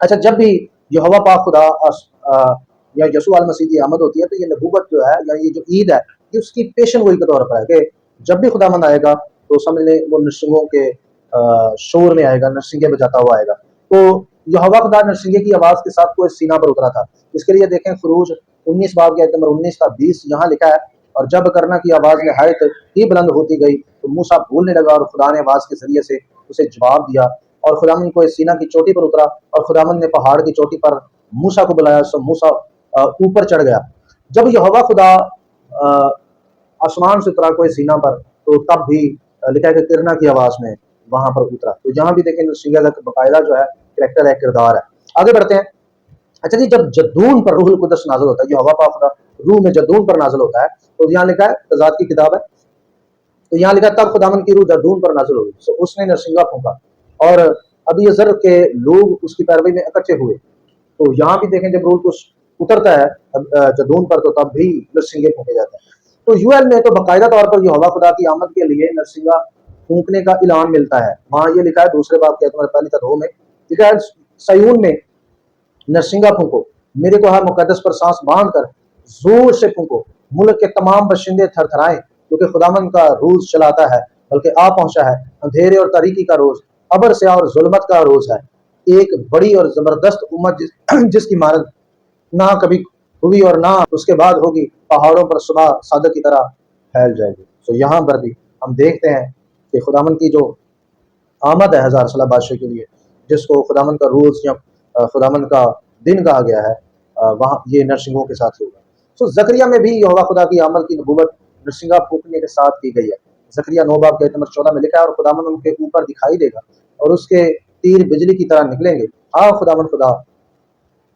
अच्छा, जब भी यहोवा पाक खुदा या यीशु अल मसीह की आमद होती है, तो ये नबूवत जो है या ये जो ईद है, ये उसकी पेशन गोई के तौर पर है कि जब भी खुदावंद आएगा, तो समझ लें वो नरसिंगों के शोर में आएगा, नरसिंगे बजाता हुआ आएगा। तो यहोवा खुदा नरसिंगे की आवाज़ के साथ कोई सीना पर उतरा था। इसके लिए देखें ख़ुरूज 19 बाब की आयत नंबर 19 का 20 यहाँ लिखा है, और जब करना की आवाज़ निहायत ही बुलंद होती गई, तो मूसा बोलने लगा और खुदा ने आवाज़ के ज़रिए से उसे जवाब दिया, और खुदावंद कोई सीना की चोटी पर उतरा, और खुदावंद ने पहाड़ की चोटी पर मूसा को बुलाया, सो मूसा ऊपर चढ़ गया। जब यहोवा खुदा आसमान से उतरा कोई सीना पर, तो तब भी लिखा है कि किरना की आवाज़ में वहाँ पर उतरा। तो यहाँ भी देखें नरसिंगा का बाकायदा जो है करैक्टर है, किरदार है। आगे बढ़ते हैं। अच्छा जी, जब जद्दून पर रूहुल कुदस नाज़िल होता है, यहोवा पाक खुदा रूह में जद्दून पर नाज़िल होता है, तो यहाँ लिखा है, तज़ाद की किताब है, तो यहाँ लिखा तब खुदावन की रूह जद्दून पर नाज़िल हुई, सो उसने नरसिंगा फूंका और अबीएज़र के लोग उसकी पैरवी में इकट्ठे हुए। तो यहाँ भी देखें, जब रूह कुछ उतरता है जदून पर, तो तब भी नरसिंगे फूके जाते हैं। तो यूएल में तो बाकायदा तौर पर यहोवा खुदा की आमद के लिए नरसिंगा फूकने का ऐलान मिलता है। वहाँ ये लिखा है दूसरे बाब के तुम्हारे पहली तदो में लिखा है, सयून में नरसिंगा फूको, मेरे को हर मुकद्दस पर सांस बांध कर जोर से फूको, मुल्क के तमाम बशिंदे थरथराएं, क्योंकि खुदावन का रोज चलाता है, बल्कि आ पहुंचा है, अंधेरे और तारीकी का रोज, अबर से और जुल्मत का रोज है। एक बड़ी और जबरदस्त उम्मत जिसकी मानद ना कभी हुई और ना उसके बाद होगी, पहाड़ों पर सुबह सादक की तरह फैल जाएगी। तो यहाँ पर भी हम देखते हैं कि खुदावन की जो आमद है हजार साल बादशाह के लिए, जिसको खुदावन का रोज या खुदावन का दिन कहा गया है, वहाँ ये नरसिंगों के साथ होगा। तो जकरिया में भी यहोवा खुदा की आमद की नबूवत नरसिंगा फूकने के साथ की गई है। जकरिया 9 बाब के नंबर 14 में लिखा है, और खुदावन उनके ऊपर दिखाई देगा और उसके तीर बिजली की तरह निकलेंगे। हाँ, खुदावन खुदा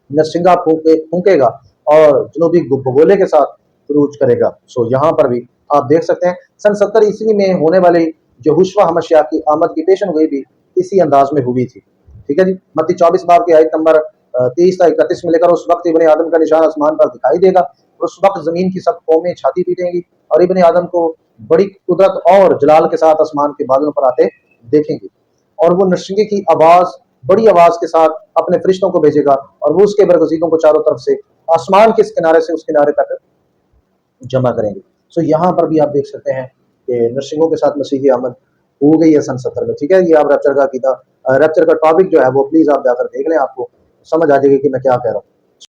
नरसिंगा फूकेगा और जनूबी भगोले के साथ क्रूज करेगा। सो यहाँ पर भी आप देख सकते हैं, सन 70 ईस्वी में होने वाली यहोशुआ हमशयाह की आमद की पेशन गोई भी इसी अंदाज में हुई थी। ठीक है जी, मत्ती 24 बाब की आयत नंबर 23 से 31 में लेकर, उस वक्त इब्ने आदम का निशान आसमान पर दिखाई देगा, और उस वक्त जमीन की सब कौमें छाती पीटेंगी और इब्ने आदम को बड़ी कुदरत और जलाल के साथ आसमान के बादलों पर आते देखेंगे। और वो नरसिंगे की आवाज बड़ी आवाज के साथ अपने फरिश्तों को भेजेगा, और वो उसके बरगजीदों को चारों तरफ से आसमान के इस किनारे से उस किनारे तक जमा करेंगे। सो यहाँ पर भी आप देख सकते हैं कि नरसिंगों के साथ मसीही आमद हो गई है सन 70 में। ठीक है, ये आप रैप्चर का कीदा रैप्चर का टॉपिक जो है वो प्लीज आप जाकर देख लें, आपको समझ आ जाएगी कि मैं क्या कह रहा हूँ।